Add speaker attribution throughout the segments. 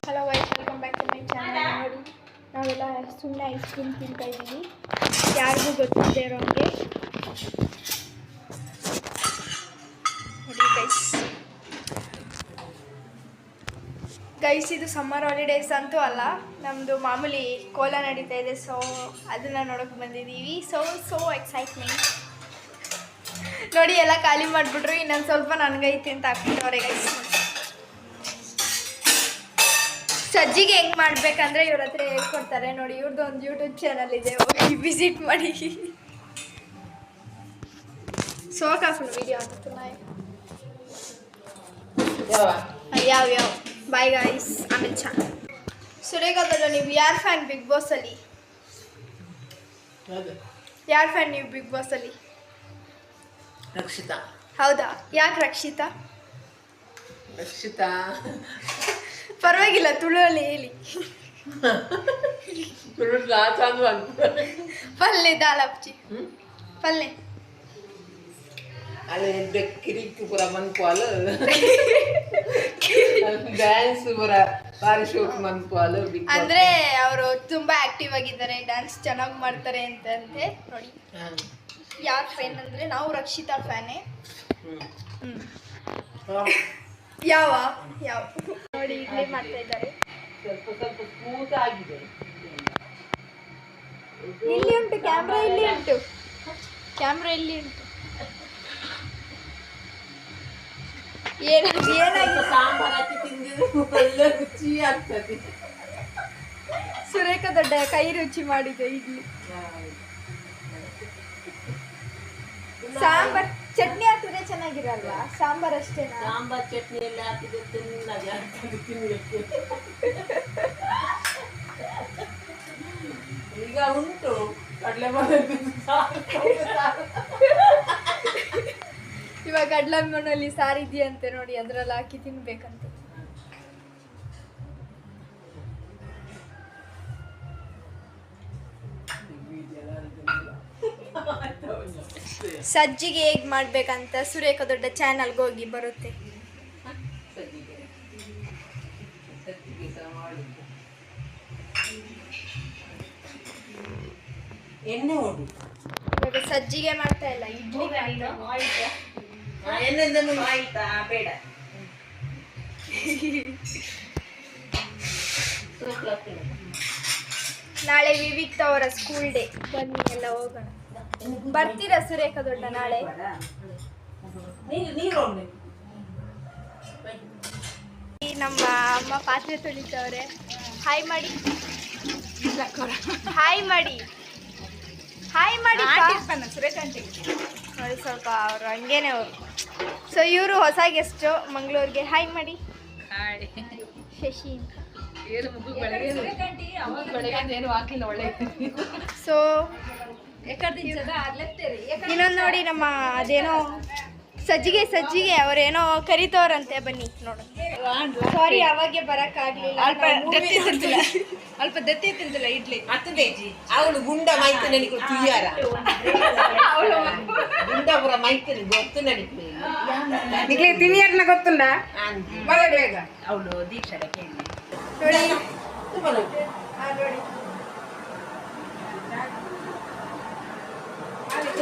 Speaker 1: Hello guys, welcome back to my channel. ನೋಡಿ, ನಾವೆಲ್ಲ ಸುಮ್ಮನೆ ಐಸ್ ಕ್ರೀಮ್ ತಿಂತಾ ಇದ್ದೀವಿ, ಯಾರಿಗೂ ಗೊತ್ತಿದೆ ಇರೋಂಗೆ. ನೋಡಿ ಗೈಸ್, ಇದು ಸಮ್ಮರ್ ಹಾಲಿಡೇಸ್ ಅಂತೂ ಅಲ್ಲ, ನಮ್ಮದು ಮಾಮೂಲಿ ಕೋಲ ನಡೀತಾ ಇದೆ. ಸೊ ಅದನ್ನು ನೋಡೋಕೆ ಬಂದಿದ್ದೀವಿ. So excitement. ನೋಡಿ, ಎಲ್ಲ ಖಾಲಿ ಮಾಡಿಬಿಟ್ರು, ಇನ್ನೊಂದು ಸ್ವಲ್ಪ ನನಗೈತಿ ಅಂತ ಹಾಕ್ಬಿಟ್ಟವ್ರೆ ಗೈಸ್. ಸಜ್ಜಿಗೆ ಹೆಂಗೆ ಮಾಡ್ಬೇಕಂದ್ರೆ ಇವ್ರ ಹತ್ರ ಹೇಳ್ಕೊಡ್ತಾರೆ. ನೋಡಿ, ಇವ್ರದ್ದು ಒಂದು ಯೂಟ್ಯೂಬ್ ಚಾನಲ್ ಇದೆ, ಹೋಗಿ ವಿಸಿಟ್ ಮಾಡಿ. ಸೋಕಾಫುಲ್ ವಿಡಿಯೋ ಆಗ್ತದೆ ಯಾವ ಬಾಯ್ ಗಾಯ್ಸ್. ಆಮೇಲೆ ಸುರೇಖಾದಲ್ಲ, ನೀವು ಯಾರು ಫ್ಯಾನ್ ಬಿಗ್ ಬಾಸಲ್ಲಿ? ಯಾರು ಫ್ಯಾನ್ ನೀವು ಬಿಗ್ ಬಾಸಲ್ಲಿ?
Speaker 2: ರಕ್ಷಿತಾ.
Speaker 1: ಹೌದಾ? ಯಾಕೆ ರಕ್ಷಿತಾ?
Speaker 2: ರಕ್ಷಿತಾ
Speaker 1: ಪರವಾಗಿಲ್ಲ, ತುಳುವಲ್ಲಿ ಹೇಳಿ. ಪಲ್ಲೆ ದಾಲಪ್ಚಿ ಪಲ್ಲೆ
Speaker 2: ಅಲ್ಲಿ ಕಿರಿಕ್ ಪುರ ಮನ್ಪಾಲು ಡ್ಯಾನ್ಸ್ ಪುರ ಬಾರಿ ಶೋಕ್ ಮನ್ಪಾಲು.
Speaker 1: ಅಂದ್ರೆ ಅವರು ತುಂಬಾ ಆಕ್ಟಿವ್ ಆಗಿದ್ದಾರೆ, ಡ್ಯಾನ್ಸ್ ಚೆನ್ನಾಗಿ ಮಾಡ್ತಾರೆ ಅಂತಂತೆ. ನೋಡಿ, ಯಾರ್ ಫ್ಯಾನ್ ಅಂದ್ರೆ ನಾವು ರಕ್ಷಿತಾ ಫ್ಯಾನೇ. ಯಾವ ನೋಡಿ, ಇಡ್ಲಿ ಮಾಡ್ತಾ ಇದ್ದಾರೆ.
Speaker 2: ಸ್ವಲ್ಪ ಸ್ಮೂತ್ ಆಗಿದೆ.
Speaker 1: ಇಲ್ಲಿ ಉಂಟು ಕ್ಯಾಮ್ರಾ, ಇಲ್ಲಿ ಉಂಟು ಕ್ಯಾಮ್ರಾ, ಇಲ್ಲಿ ಉಂಟು. ಏನಾಗಿದೆ?
Speaker 2: ಸಾಂಬಾರ್ ಹಾಕಿ ತಿಂದಿದ್ರೆ ಒಳ್ಳೆ ರುಚಿ ಆಗ್ತದೆ.
Speaker 1: ಸುರೇಖ ದೊಡ್ಡ ಕೈ ರುಚಿ ಮಾಡಿದೆ ಇಡ್ಲಿ. ಸಾಂಬಾರ್ ಚಟ್ನಿ ಹಾಕಿದ್ರೆ ಚೆನ್ನಾಗಿರಲ್ಲ, ಸಾಂಬಾರ್ ಅಷ್ಟೇನಾ?
Speaker 2: ಸಾಂಬಾರ್ ಚಟ್ನಿ ಎಲ್ಲ ಹಾಕಿದ್ರೆ ತಿನ್ನಕ್ಕೆ ಈಗ ಉಂಟು ಕಡಲೆ
Speaker 1: ಇವಾಗ ಕಡಲೆ ಮಣ್ಣಲ್ಲಿ ಸಾರಿದೆಯಂತೆ, ನೋಡಿ ಅದ್ರಲ್ಲಿ ಹಾಕಿ ತಿನ್ಬೇಕಂತ. ಸಜ್ಜಿಗೆ ಹೇಗೆ ಮಾಡ್ಬೇಕಂತ ಸುರೇಖ ದೊಡ್ಡ ಚಾನಲ್ಗೆ ಹೋಗಿ ಬರುತ್ತೆ.
Speaker 2: ಎಣ್ಣೆ ಹೊಡಿ.
Speaker 1: ಇವಾಗ ಸಜ್ಜಿಗೆ ಮಾಡ್ತಾ ಇಲ್ಲ, ಇಡ್ಲಿ
Speaker 2: ಆಯ್ತಾ? ಬೇಡ.
Speaker 1: ನಾಳೆ ವಿವಿಕ್ತ ಅವರ ಸ್ಕೂಲ್ ಡೇ, ಬನ್ನಿ ಎಲ್ಲ ಹೋಗೋಣ. ಬರ್ತೀರಾ ಸುರೇಖ ದೊಡ್ಡ ನಾಳೆ? ನಮ್ಮ ಅಮ್ಮ ಪಾತ್ರೆ ತೊಳಿತವ್ರೆ. ಹಾಯ್ ಮಾಡಿ, ಹಾಯ್ ಮಾಡಿ, ಹಾಯ್ ಮಾಡಿ ಸುರೇಖ ಆಂಟಿ. ನೋಡಿ, ಸ್ವಲ್ಪ ಅವರು ಹಂಗೇನೆ ಅವರು. ಸೊ ಇವರು ಹೊಸ ಗೆಸ್ಟು ಮಂಗಳೂರಿಗೆ. ಹಾಯ್ ಮಾಡಿ. ಶಶಿ. ಸೊ ಇನ್ನೊಂದು ನೋಡಿ, ನಮ್ಮ ಅದೇನೋ ಸಜ್ಜಿಗೆ ಅವರೇನೋ ಕರಿತವ್ರಂತೆ, ಬನ್ನಿ ನೋಡೋಣ. ಸಾರಿ, ಅವಾಗೆ ಬರಕ್ಕಾಗ್ಲಿಲ್ಲ, ಅಲ್ಪ ದತ್ತಿ ತಿಂತಿಲ್ಲ ಇಡ್ಲಿ.
Speaker 2: ಅವಳು ಗುಂಡ ಮೈತು ನನಗೆ ತುಯ್ಯಾರ, ಗುಂಡ ಪುರ ಮೈತು ಗೊತ್ತು ನನಗೆ ತಿನಿಯಾರ್ನ ಗೊತ್ತುಂಡ ಬೇಗ. ಅವಳು ದೀಕ್ಷಾ
Speaker 1: ನೋಡಿ,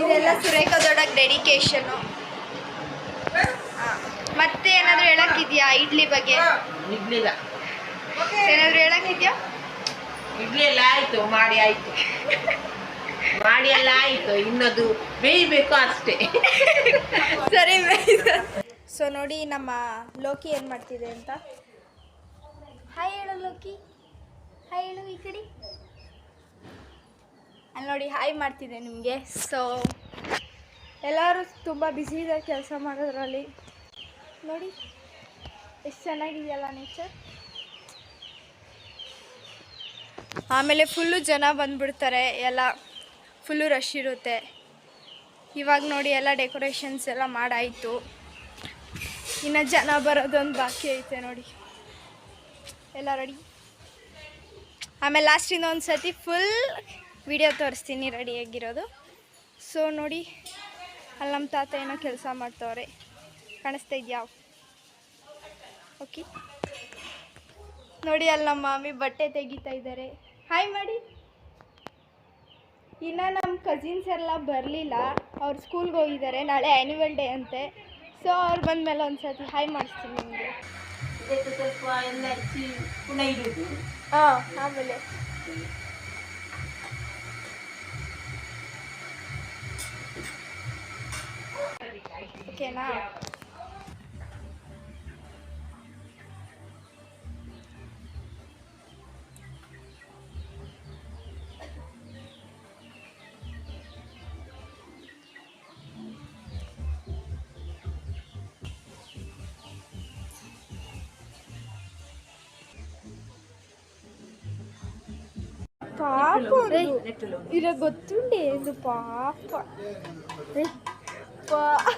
Speaker 1: ಇದೆಲ್ಲ ಸುರೇಖ ದೊಡ್ಡಕ್ಕೆ ಡೆಡಿಕೇಶನು. ಮತ್ತೆ ಏನಾದ್ರು ಹೇಳಕ್ಕಿದ್ಯಾ ಇಡ್ಲಿ ಬಗ್ಗೆ?
Speaker 2: ಇಡ್ಲಿಲ್ಲ,
Speaker 1: ಏನಾದ್ರು ಹೇಳಕ್ಕಿದ್ಯಾ?
Speaker 2: ಇಡ್ಲಿ ಎಲ್ಲ ಆಯ್ತು, ಮಾಡಿ ಆಯ್ತು, ಮಾಡಿ ಎಲ್ಲ ಆಯ್ತು, ಇನ್ನದು ಬೇಯಬೇಕು ಅಷ್ಟೇ.
Speaker 1: ಸರಿ. ಸೊ ನೋಡಿ, ನಮ್ಮ ಲೋಕಿ ಏನು ಮಾಡ್ತಿದೆ ಅಂತ. ಹಾಯ್ ಹೇಳು ಲೋಕಿ, ಹಾಯ್ ಹೇಳು ಈ ಕಡೆ. ಅಲ್ಲಿ ನೋಡಿ, ಹಾಯ್ ಮಾಡ್ತಿದ್ದೆ ನಿಮಗೆ. ಸೊ ಎಲ್ಲರೂ ತುಂಬ ಬ್ಯುಸಿ ಇದ್ದಾರೆ ಕೆಲಸ ಮಾಡೋದ್ರಲ್ಲಿ. ನೋಡಿ ಎಷ್ಟು ಚೆನ್ನಾಗಿದೆಯಲ್ಲ ನೇಚರ್. ಆಮೇಲೆ ಫುಲ್ಲು ಜನ ಬಂದುಬಿಡ್ತಾರೆ, ಎಲ್ಲ ಫುಲ್ಲು ರಶ್ ಇರುತ್ತೆ. ಇವಾಗ ನೋಡಿ, ಎಲ್ಲ ಡೆಕೋರೇಷನ್ಸ್ ಎಲ್ಲ ಮಾಡಾಯಿತು, ಇನ್ನು ಜನ ಬರೋದೊಂದು ಬಾಕಿ ಐತೆ. ನೋಡಿ ಎಲ್ಲ ರೆಡಿ. ಆಮೇಲೆ ಲಾಸ್ಟಿಂದ ಒಂದು ಸತಿ ಫುಲ್ ವಿಡಿಯೋ ತೋರಿಸ್ತೀನಿ ರೆಡಿಯಾಗಿರೋದು. ಸೊ ನೋಡಿ, ಅಲ್ಲಿ ನಮ್ಮ ತಾತ ಏನೋ ಕೆಲಸ ಮಾಡ್ತವ್ರೆ, ಕಾಣಿಸ್ತಾ ಇದೆಯಾ? ಓಕೆ. ನೋಡಿ ಅಲ್ಲಿ ನಮ್ಮ ಮಾಮಿ ಬಟ್ಟೆ ತೆಗಿತಾ ಇದ್ದಾರೆ. ಹಾಯ್ ಮಾಡಿ. ಇನ್ನು ನಮ್ಮ ಕಸಿನ್ಸ್ ಎಲ್ಲ ಬರಲಿಲ್ಲ, ಅವ್ರು ಸ್ಕೂಲ್ಗೆ ಹೋಗಿದ್ದಾರೆ. ನಾಳೆ ಆ್ಯನ್ಯುವಲ್ ಡೇ ಅಂತೆ. ಸೊ ಅವ್ರು ಬಂದಮೇಲೆ ಒಂದು ಸರ್ತಿ ಹಾಯ್ ಮಾಡಿಸ್ತೀನಿ ನಿಮಗೆ.
Speaker 2: ಇದಕ್ಕೆ ಸ್ವಲ್ಪ ಎಲ್ಲ ಹಚ್ಚಿ ಪುನಃ ಇಡುದು.
Speaker 1: ಹಾಂ, ಆಮೇಲೆ ಓಕೆನಾ? పాప ఇర గొత్తుండే పాప పాప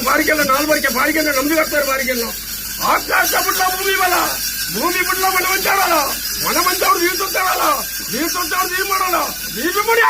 Speaker 3: ಬಾರಿಕೆಲ್ಲ 4 ಬಾರಿಕೆ ಬಾರಿಕೆ ಅಂದ್ರೆ ನಮ್ದು ಆಗ್ತಾರೆ ಬಾರಿಕೆಲ್ಲ ಆಕಾಶ ಬಿಡ್ಲ ಭೂಮಿ ಬಲ ಭೂಮಿ ಬಿಡ್ಲ ಮನವಂಚಾರಲ್ಲ ಮನವಂಚವ್ರು ನೀರು ತೊಂತಾರಲ್ಲ ನೀರು ತೊಂತವ್ರು ನೀರು ಮಾಡಲ್ಲ ನೀರು ಮಾಡಿ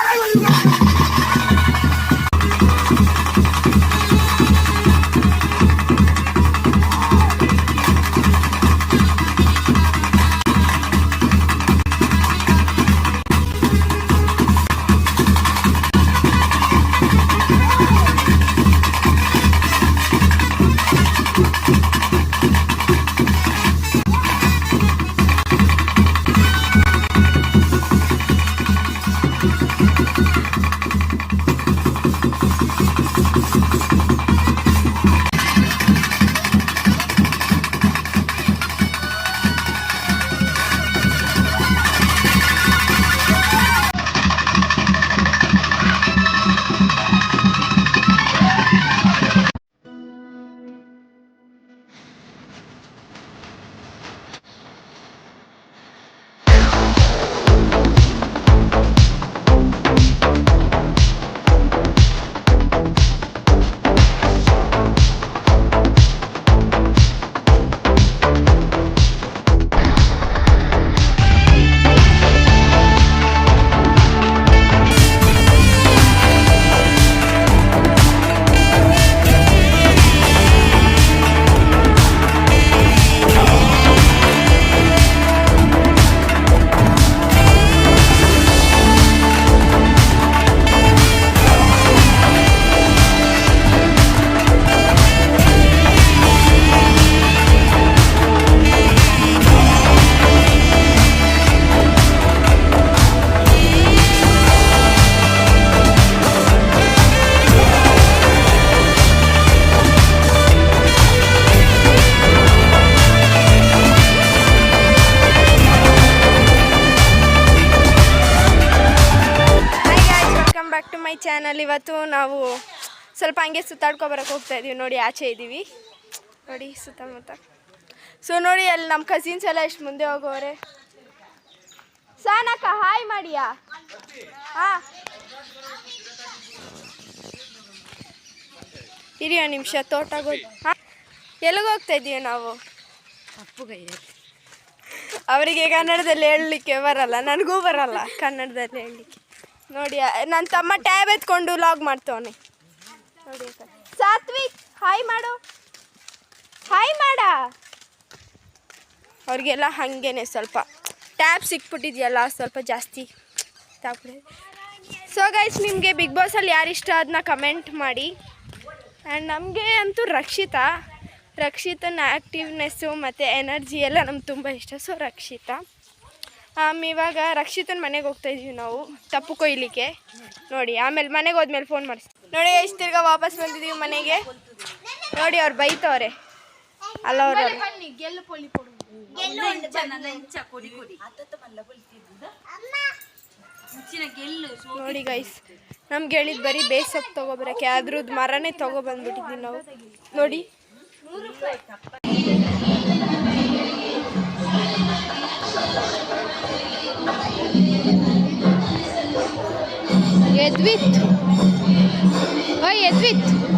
Speaker 1: ಚಾನಲ್ ಇವತ್ತು ನಾವು ಸ್ವಲ್ಪ ಹಂಗೆ ಸುತ್ತಾಡ್ಕೊಬರಕ್ಕೆ ಹೋಗ್ತಾ ಇದೀವಿ ನೋಡಿ ಆಚೆ ಇದ್ದೀವಿ ನೋಡಿ ಸುತ್ತಮುತ್ತ ಸೊ ನೋಡಿ ಅಲ್ಲಿ ನಮ್ಮ ಕಸಿನ್ಸ್ ಎಲ್ಲ ಎಷ್ಟು ಮುಂದೆ ಹೋಗೋರೆ ಸಾನಕ್ಕ ಹಾಯ್ ಮಾಡಿಯಾ ಹಾಂ ಇರಿಯೋ ನಿಮಿಷ ತೋಟಕ್ಕೆ ಹಾಂ ಎಲ್ಲಿಗೆ ಹೋಗ್ತಾ ಇದ್ದೀವಿ ನಾವು ಅವರಿಗೆ ಕನ್ನಡದಲ್ಲಿ ಹೇಳಲಿಕ್ಕೆ ಬರಲ್ಲ ನನಗೂ ಬರಲ್ಲ ಕನ್ನಡದಲ್ಲಿ ಹೇಳಲಿಕ್ಕೆ ನೋಡಿ ನನ್ನ ತಮ್ಮ ಟ್ಯಾಬ್ ಎತ್ಕೊಂಡು ಲಾಗ್ ಮಾಡ್ತವನೆ ನೋಡಿ ಸಾತ್ವಿಕ್ ಹಾಯ್ ಮಾಡು ಹಾಯ್ ಮಾಡ ಅವ್ರಿಗೆಲ್ಲ ಹಾಗೇನೆ ಸ್ವಲ್ಪ ಟ್ಯಾಬ್ ಸಿಕ್ಬಿಟ್ಟಿದೆಯಲ್ಲ ಸ್ವಲ್ಪ ಜಾಸ್ತಿ ಸೊ ಗೈಸ್ ನಿಮಗೆ ಬಿಗ್ ಬಾಸಲ್ಲಿ ಯಾರು ಇಷ್ಟ ಅದನ್ನ ಕಮೆಂಟ್ ಮಾಡಿ ಆ್ಯಂಡ್ ನಮಗೆ ಅಂತೂ ರಕ್ಷಿತನ ಆ್ಯಕ್ಟಿವ್ನೆಸ್ಸು ಮತ್ತು ಎನರ್ಜಿ ಎಲ್ಲ ನಮ್ಗೆ ತುಂಬ ಇಷ್ಟ ಸೊ ರಕ್ಷಿತಾ ಇವಾಗ ರಕ್ಷಿತನ ಮನೆಗೆ ಹೋಗ್ತಾಯಿದ್ವಿ ನಾವು ತಪ್ಪು ಕೊಯ್ಲಿಕ್ಕೆ ನೋಡಿ ಆಮೇಲೆ ಮನೆಗೆ ಹೋದ್ಮೇಲೆ ಫೋನ್ ಮಾಡಿಸ್ತೀವಿ ನೋಡಿ ಎಷ್ಟು ತಿರ್ಗಾ ವಾಪಸ್ ಬಂದಿದ್ದೀವಿ ಮನೆಗೆ ನೋಡಿ ಅವ್ರು ಬೈತವ್ರೆ ಅಲ್ಲ ಅವರು ನೋಡಿ ಗೈಸ್ ನಮ್ಗೆ ಹೇಳಿದ್ ಬರೀ ಬೇಸಪ್ ತೊಗೊಬರಕ್ಕೆ ಅದ್ರದ್ದು ಮರನೇ ತೊಗೊಬಂದ್ಬಿಟ್ಟಿದ್ವಿ ನಾವು ನೋಡಿ Edwith. Oi, Edwith.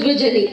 Speaker 4: ಧ್ವಜನಿ.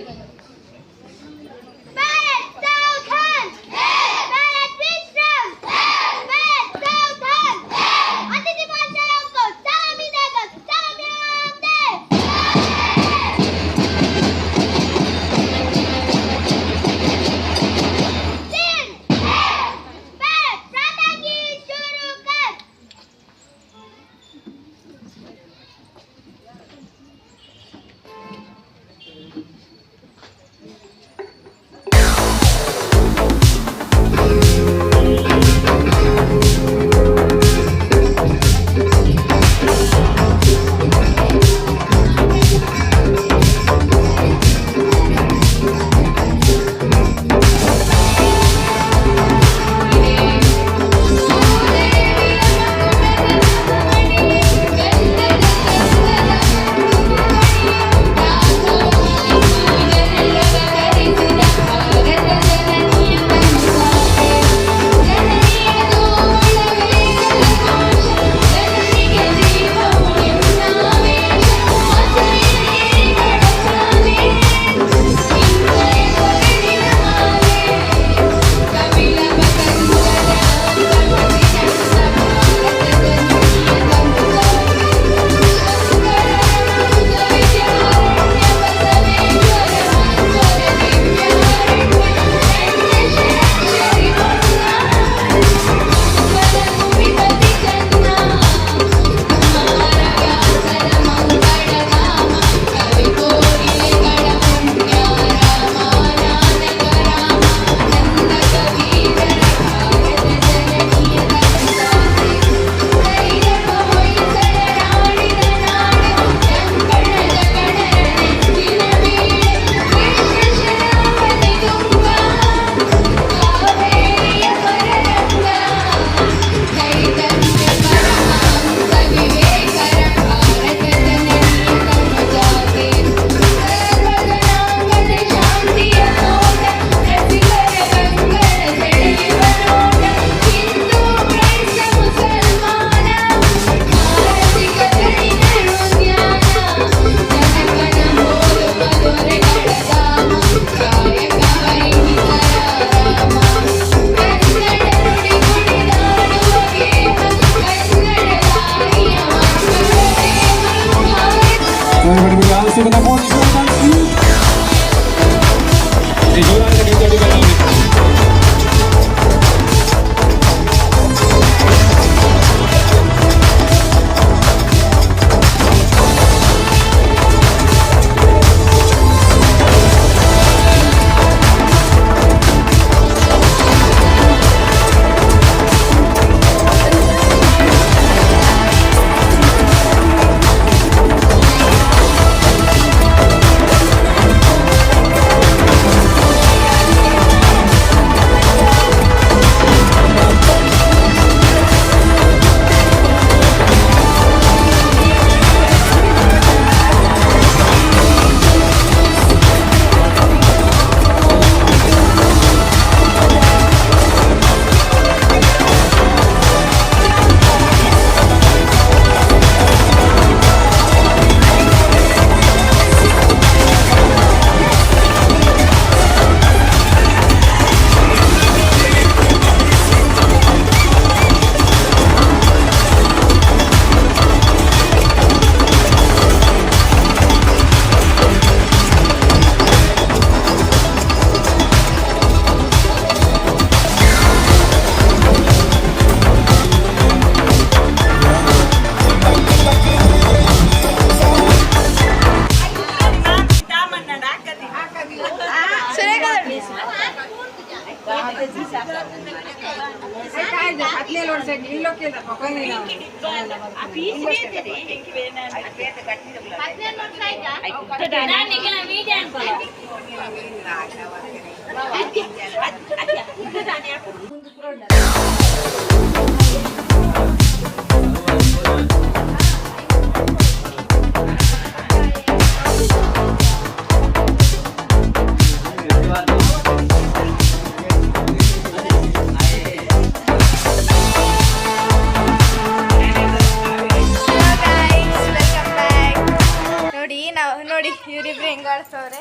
Speaker 1: ನೋಡಿ ಇವರಿಬ್ರು ಹೆಂಗಾಡ್ಸವ್ರೆ.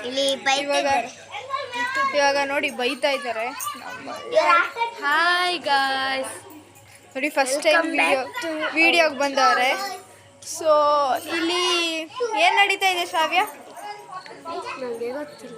Speaker 4: ಇಲ್ಲಿ
Speaker 1: ಇವಾಗ ನೋಡಿ ಬೈತಾ ಇದ್ದಾರೆ. ಹಾಯ್ ಗಾಯ್ಸ್, ನೋಡಿ ಫಸ್ಟ್ ಟೈಮ್ ವಿಡಿಯೋಗೆ ಬಂದವ್ರೆ. ಸೊ ಇಲ್ಲಿ ಏನು ನಡೀತಾ ಇದೆ ಶ್ರಾವ್ಯ?
Speaker 4: ನನಗೆ ಗೊತ್ತಿಲ್ಲ.